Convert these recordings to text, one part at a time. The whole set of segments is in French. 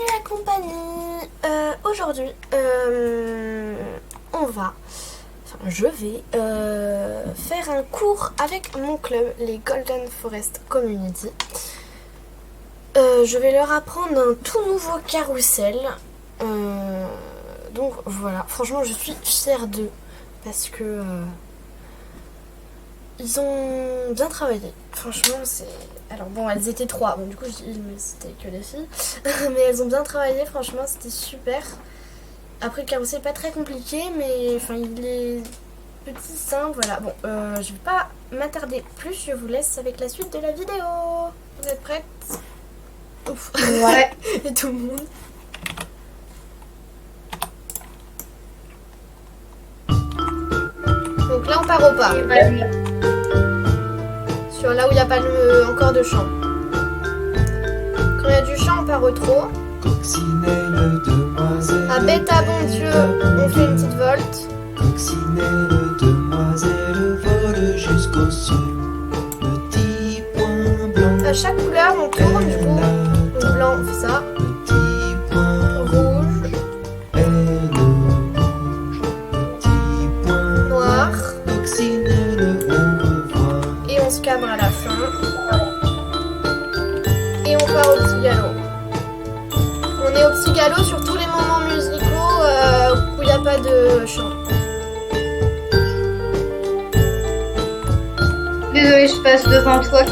la compagnie. Aujourd'hui, je vais faire un cours avec mon club, les Golden Forest Community. Je vais leur apprendre un tout nouveau carrousel. Donc voilà, franchement je suis fière d'eux parce que ils ont bien travaillé. Franchement c'est... Alors bon, elles étaient 3, bon du coup je dis mais c'était que les filles. Mais elles ont bien travaillé, franchement c'était super. Après le carrousel pas très compliqué, mais enfin il est petit, simple, voilà. Bon, je vais pas m'attarder plus, je vous laisse avec la suite de la vidéo. Vous êtes prêtes? Ouf. Ouais. Et tout le monde. Donc là on part au pas. Sur là où il n'y a pas encore de champ. Quand il y a du champ on part au trot. À bête à bon Dieu on fait une petite volte. Coccinelle, demoiselle, vole jusqu'au ciel. Petit point blanc. À chaque couleur on tourne du coup. Donc blanc on fait ça. Petit point Rouge. Elle mange. Petit point Noir. Coccinelle, on revoit. Et on se cabre à la fin. Et on part au petit galop. On est au petit galop sur tous les moments musicaux où il n'y a pas de chant. Désolée, je passe devant toi.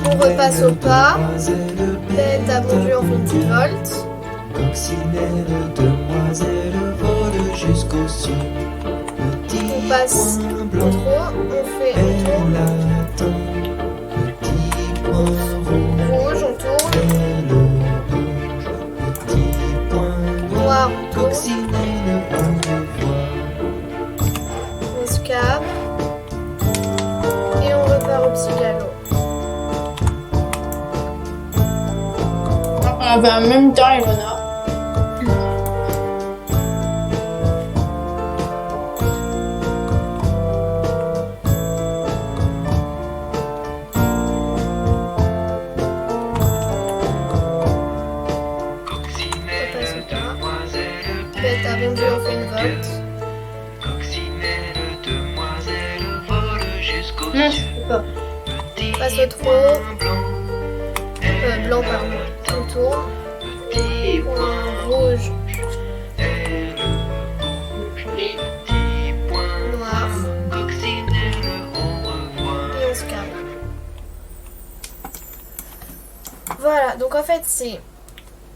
On repasse au pas. Bête à bon Dieu, on fait une petite volte. Coccinelle, demoiselle, vole jusqu'au ciel. On passe au trot. On fait un tour. Elle attend. Petit point Rouge, on tourne. Elle mange. Petit point Noir, on tourne. Coccinelle, on revoit. On se cabre. Et on repart au petit galop. On va en même temps, Ilona. Repasse au pas. Bête à bon Dieu, on fait une volte. Coccinelle, demoiselle, vole jusqu'au Non, je ciel. peux pas. On passe au trot. Blanc, pardon. On tourne. Petit Point rouge. Elle mange. Petit point Noir. Coccinelle, on revoit. Et on se cabre. Voilà, donc en fait c'est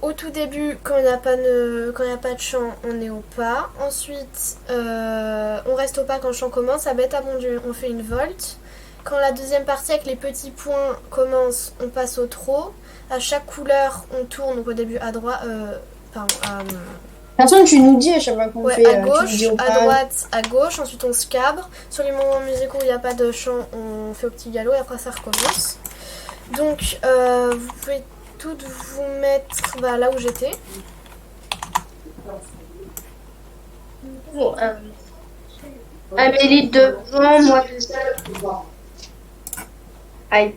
au tout début quand il n'y a pas de chant on est au pas. Ensuite on reste au pas quand le chant commence. À bête à bon Dieu on fait une volte. Quand la deuxième partie avec les petits points commence on passe au trot. À chaque couleur on tourne, donc au début à droite, pardon, De toute façon, tu nous dis à chaque fois qu'on ouais, fait. à Tu nous gauche, dis au à pas. droite, à gauche. Ensuite on se cabre. Sur les moments musicaux où il n'y a pas de chant, on fait au petit galop et après ça recommence. Donc vous pouvez toutes vous mettre là où j'étais. Bon, Amélie devant, moi je... Aïe.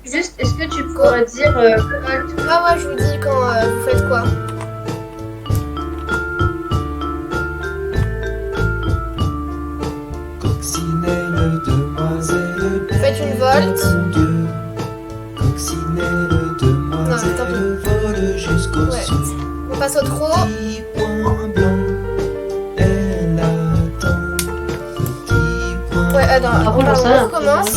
Juste, est-ce que tu pourrais dire... Ouais, je vous dis quand vous faites quoi. Coccinelle, demoiselle, Vous faites une volte. bon Dieu. Coccinelle, demoiselle, vole jusqu'au Ouais. ciel. On passe au trot. Petit point blanc, elle attend. Petit point Ouais, attends, Par contre, j'en sais on rien. recommence.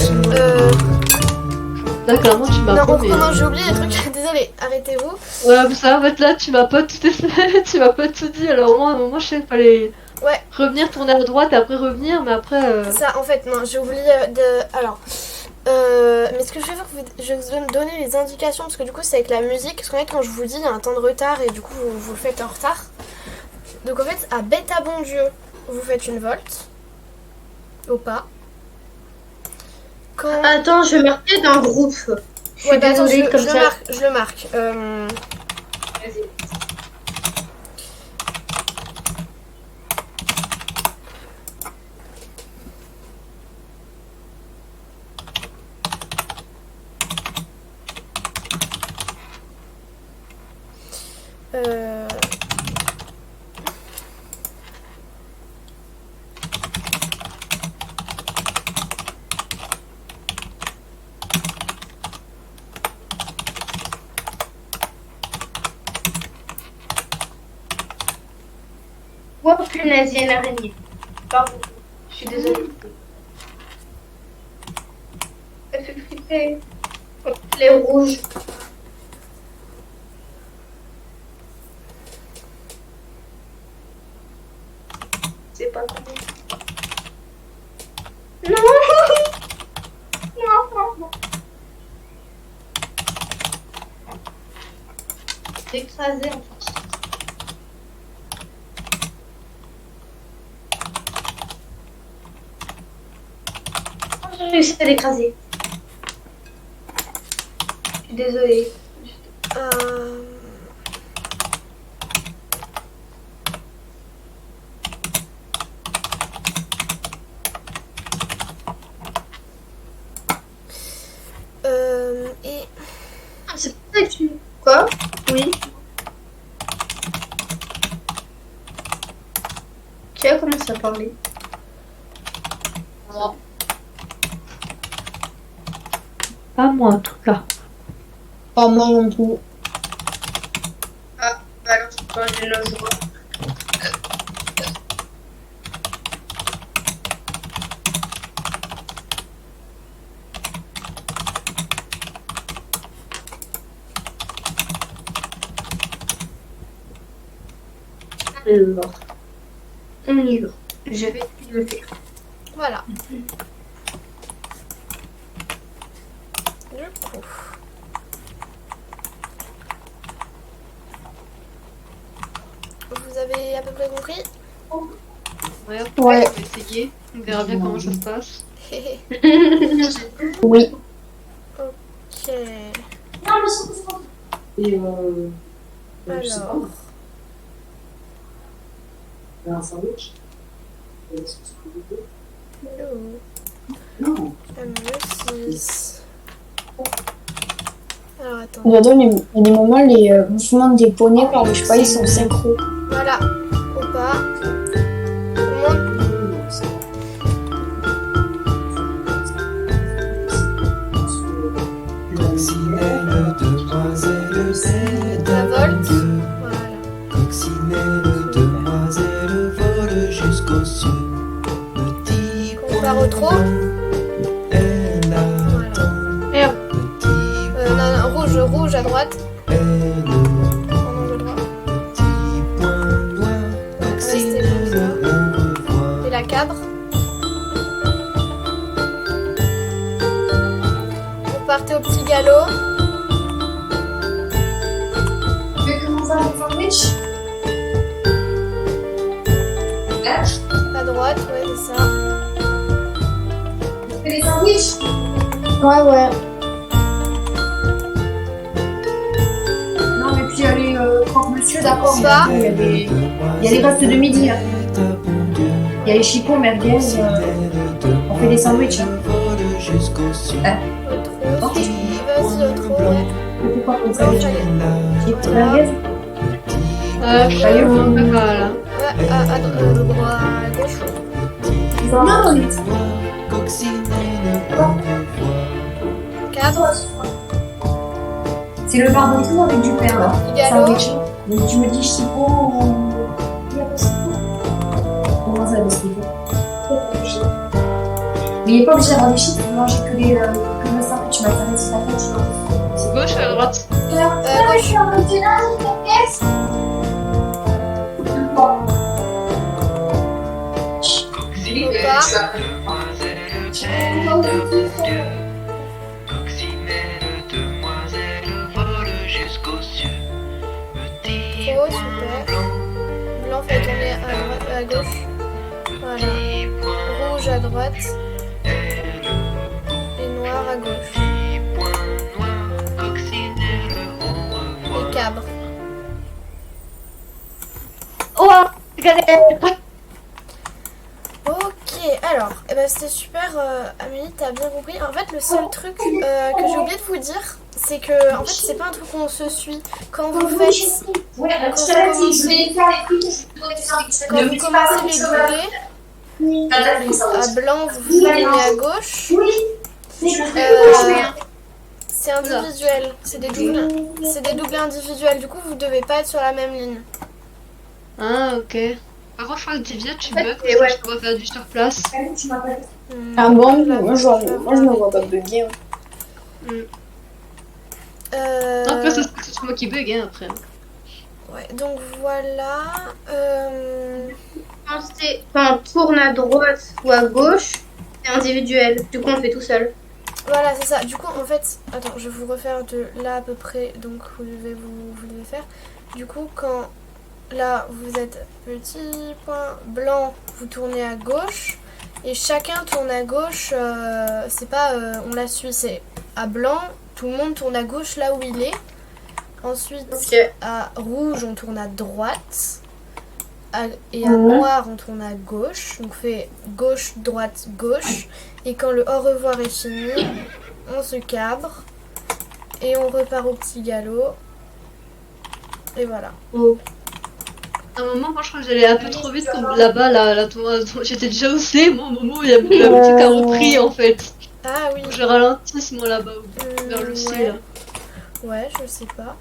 Là, clairement, tu m'as Non, on pas, mais... recommence, j'ai oublié les trucs. Désolée, arrêtez-vous. Ouais, ça, en fait, là, tu m'as pas tout tu m'as pas tout dit. Alors, moi, à un moment, je sais qu'il fallait Ouais. revenir, tourner à droite et après revenir, mais après... Ça, en fait, non, j'ai oublié de... Alors, mais ce que je vais faire, je vais vous donner les indications, parce que du coup, c'est avec la musique. Parce qu'en fait, quand je vous dis, il y a un temps de retard, et du coup, vous le faites en retard. Donc, en fait, à bête à bon Dieu, vous faites une volte. Au pas. Quand... Attends, je vais marquer dans le groupe. Je suis Ouais, bah, attends, désolée, comme ça. je le marque. Oh punaise, il y a une araignée. Pardon, je suis désolée. Elle fait flipper. Oh, les rouges. C'est pas cool. Non. Non. Écrasé en fait. J'ai réussi à l'écraser. Je suis désolée. Et Ah, c'est pour ça que tu... Quoi? Oui. Tu as commencé à parler. Pas moi en tout cas. Pas moi non plus. Ah, bah alors c'est pas j'ai le joie. Alors, on y va. Je vais le faire. voilà. Du coup. Vous avez à peu près compris? Ouais, Ouais. on va essayer. On verra bien comment ça se passe. Oui. Ok. Et Alors. un sandwich. Non. M6. Alors attends. J'adore il y a des moments, les mouvements des poneys par le cheval, ils sont synchro. Voilà. Faut pas. On monte. Coccinelle, demoiselle, c'est La un volte. bon Dieu. Voilà. Coccinelle, demoiselle, vole jusqu'aux cieux. Petit On part au trot. elle Voilà. attend. Merde. Petit Non, rouge, rouge à droite. elle, En angle droit. petit point noir. Restez Coccinelle, on revoit. Et la cabre. Vous partez au petit galop. Tu veux commencer à faire un sandwich? À droite, ouais, c'est ça. Tu fais des sandwichs? Ouais. Non, mais puis il y a les croque-monsieur, d'accord. Ça. Il y a les restes de midi. Hein. Il y a les chipots, merguez. On fait des sandwichs. Hein. Au trot. Vas-y, au trot, ouais. On fait quoi comme Non, sandwich? fallait- Chips merguez? Je suis un peu mal. Hein. Ouais, à droite, à gauche. Non, mais... Cabre. C'est le barbecue avec du pain, là. Du galop. Sandwich. Donc tu me dis chipot ou... Il y a pas chipot. Comment ça, parce qu'il faut? Mais il n'est pas obligé d'avoir des chips, il manger que le sandwich. Tu m'as parlé de sandwich. C'est gauche ou à droite? Gauche. Faut pas. Coccinelle, demoiselle, vole jusqu'aux cieux. Petit Trop, super. Blanc fait tourner à droite, à gauche. Voilà. Rouge à droite. Et noir à gauche. point noir, coccinelle, on revoit. Et cabre. Oh, galère. Ok, alors, eh ben, c'était super, Amélie, t'as bien compris. En fait, le seul truc que j'ai oublié de vous dire, c'est que, en fait, c'est pas un truc qu'on se suit. Quand vous faites, quand vous commencez les doublés, à blanc, vous tournez à gauche. C'est individuel, c'est des doublés individuels. Du coup, vous devez pas être sur la même ligne. Ah, ok. Par contre, je crois que Divya, tu Ouais, bugs et parce ouais. que je te vois faire du sur place. Tu m'appelles. Ah bon? la- Moi, je me vois pas bugger. Après, Euh, c'est moi qui bug, hein, après. ouais, donc voilà. Quand on tourne à droite ou à gauche, c'est individuel. Du coup, on le fait tout seul. Voilà, c'est ça. Du coup, en fait, attends, je vais vous refaire de là à peu près. Donc, vous devez faire. Du coup, quand là, vous êtes petit point blanc, vous tournez à gauche. Et chacun tourne à gauche. C'est pas on la suit, c'est à blanc. Tout le monde tourne à gauche là où il est. Ensuite, Ok. à rouge, on tourne à droite. Et à noir, on tourne à gauche. Donc, on fait gauche, droite, gauche. Et quand le au revoir est fini, on se cabre. Et on repart au petit galop. Et voilà. À un moment, moi, je crois que j'allais un peu trop vite, comme là-bas, là, j'étais déjà au C, moi, au moment où il y a la musique a repris, en fait. Ah oui. Je ralentis, moi, là-bas, vers le C, ouais. là. Ouais, je sais pas.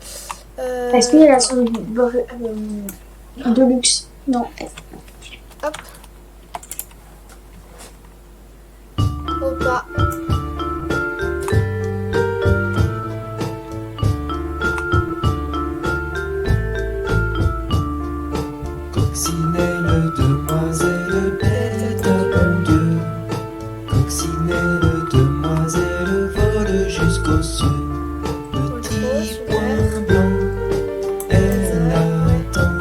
Est-ce qu'il y a la son de luxe? Non. Hop. Au pas. Coccinelle, demoiselle, bête à bon Dieu. Coccinelle, demoiselle, vole jusqu'aux cieux. Petit point blanc, elle attend.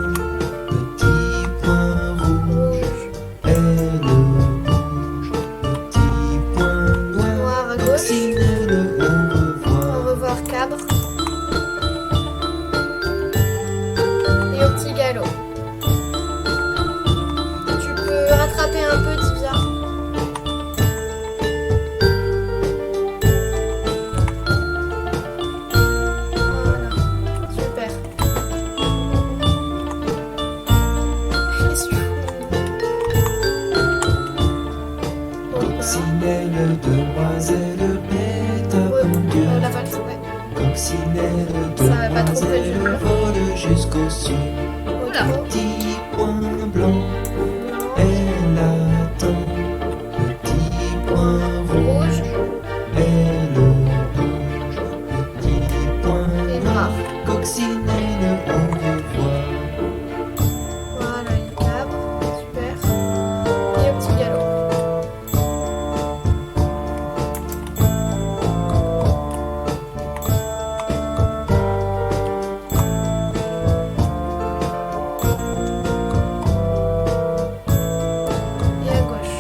Petit point rouge, elle bouge. Petit point noir, Noir à gauche. coccinelle, au revoir. Au revoir, cabre. Et au petit galop. Tu peux rattraper un peu, Divya. Voilà. Super. Qu'est-ce que tu fous? Au pas. Coccinelle, demoiselle, bête à bon Dieu. La valse, ouais. Coccinelle, Ça va pas trop près du demoiselle, mur. vole jusqu'aux cieux. Oula. Au Petit point blanc, blanc. elle attend. Petit point rouge, Rouge elle bouge. Petit point et noir, noir. coccinelle, au revoir. Voilà, il cabre. Super. Et au petit galop. Et à gauche.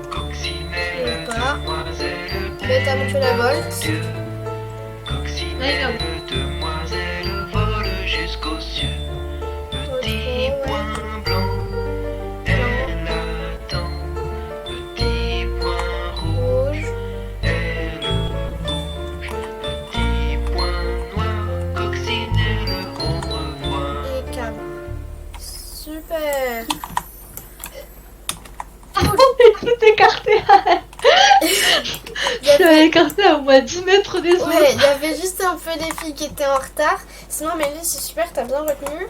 Coccinelle, Et pas. demoiselle, Bête à monter la volte. Dieu. Coccinelle, demoiselle, vole jusqu'aux cieux. Petit Au point blanc, elle attend. Petit point rouge, rouge. elle bouge. Petit point noir, coccinelle, au revoir. Et cabre. Super. Tout écarté. Il y Je avait- l'avais écarté à au moins 10 mètres des autres. Ouais, il y avait juste un peu des filles qui étaient en retard. Sinon, Mélie, c'est super, t'as bien retenu.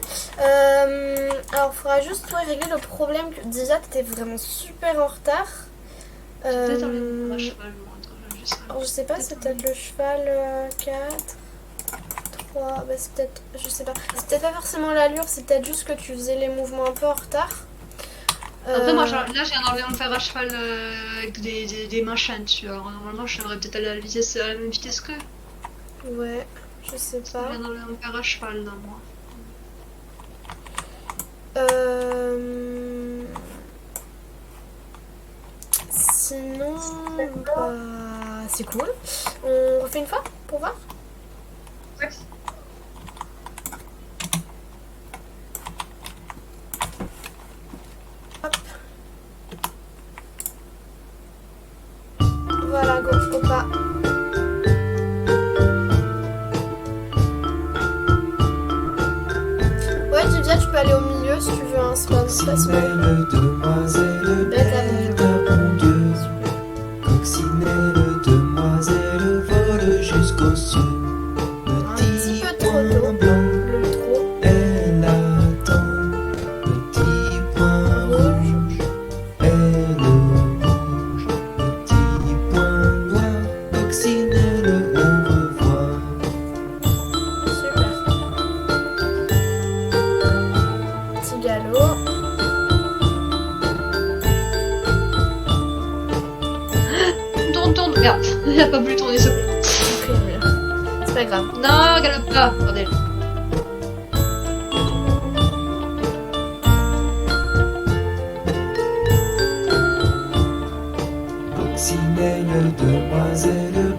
Alors, il faudra juste toi régler le problème que déjà, t'étais vraiment super en retard. Peut-être un cheval, Alors, je sais pas, c'est peut-être le cheval 4, 3, bah c'est peut-être, je sais pas. C'est peut-être pas forcément l'allure, c'est peut-être juste que tu faisais les mouvements un peu en retard. Après, moi, là, j'ai enlevé mon fer à cheval avec des machins dessus. Alors, normalement, je devrais peut-être aller à la même vitesse que. Ouais, je sais pas. J'ai enlevé mon fer à cheval, là, moi. Sinon, bah, c'est cool. On refait une fois pour voir? Ouais. Hop. Voilà, gauche au pas. Ouais, Divya, tu peux aller au milieu si tu veux, hein, c'est pas Coccinelle, demoiselle, bête à bon Dieu. Coccinelle, demoiselle, vole jusqu'aux cieux. Un petit peu trop photo. blanc, Le métro. elle attend. Petit point rouge, elle bouge. Petit point noir, coccinelle, au revoir. Super. Petit galop. Tourne. Merde, il a pas voulu tourner ce con. C'est pas grave. Non, galope pas, bordel. Coccinelle, demoiselle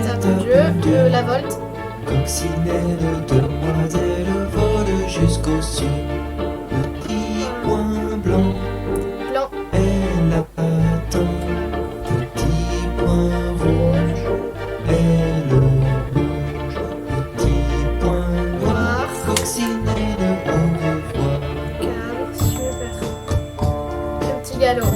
Ça bête, mon dieu. La volte. Coccinelle, demoiselle vole jusqu'au sud. Petit point blanc, Blanc. elle attend. Petit point rouge, elle bouge. Petit point noir, Noir. coccinelle, au revoir. Cadre. Super. Le petit galop.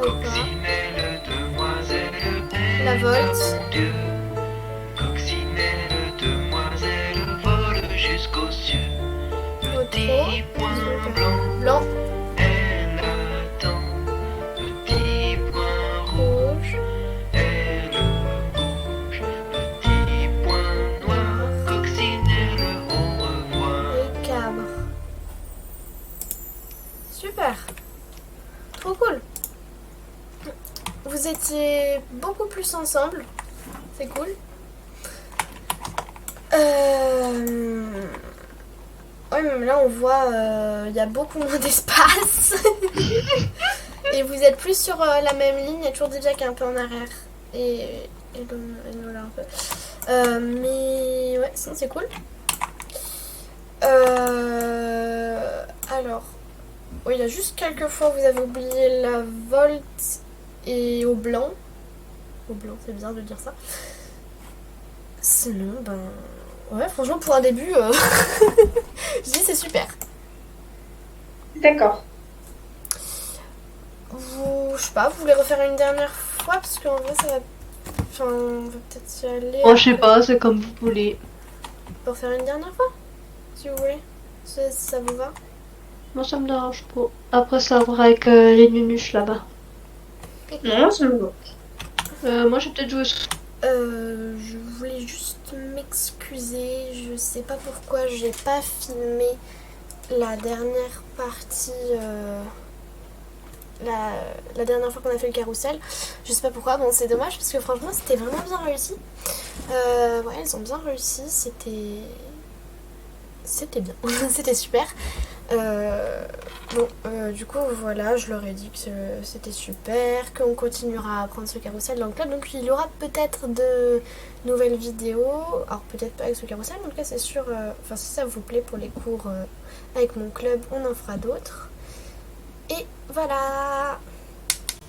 Coccinelle, demoiselle La volte. Dieu. Coccinelle, demoiselle vole jusqu'aux cieux. Petit point blanc, Blanc. elle attend. Petit point rouge, Rouge. elle bouge. Petit point noir, coccinelle, au revoir. Et cabre. Super. Trop cool. Vous étiez beaucoup plus ensemble. C'est cool. Ouais, mais là on voit il y a beaucoup moins d'espace. Et vous êtes plus sur la même ligne. Il y a toujours Divya qui est un peu en arrière. Et Lola un peu. Mais ouais, sinon c'est cool. Alors, oui, il y a juste quelques fois où vous avez oublié la volte et au blanc. Au blanc, c'est bizarre de dire ça. Sinon, ben... Ouais, franchement, pour un début, je dis c'est super. D'accord. Vous, je sais pas, vous voulez refaire une dernière fois? Parce qu'en vrai, ça va... Enfin, on va peut-être y aller. Oh, je sais pas, c'est comme vous voulez. Pour faire une dernière fois, si vous voulez. Ça vous va? Moi, ça me dérange pas. Après, ça va avec les nunuches là-bas. Non, ça me va. Moi, j'ai peut-être joué sur... Je voulais juste m'excuser. Je sais pas pourquoi j'ai pas filmé la dernière partie. La dernière fois qu'on a fait le carrousel. Je sais pas pourquoi. Bon, c'est dommage parce que franchement, c'était vraiment bien réussi. Ouais, ils ont bien réussi. C'était bien. C'était super. Du coup, voilà, je leur ai dit que c'était super, qu'on continuera à prendre ce carrousel dans le club. Donc, il y aura peut-être de nouvelles vidéos. Alors, peut-être pas avec ce carrousel, mais en tout cas, c'est sûr. Enfin, si ça vous plaît pour les cours avec mon club, on en fera d'autres. Et voilà!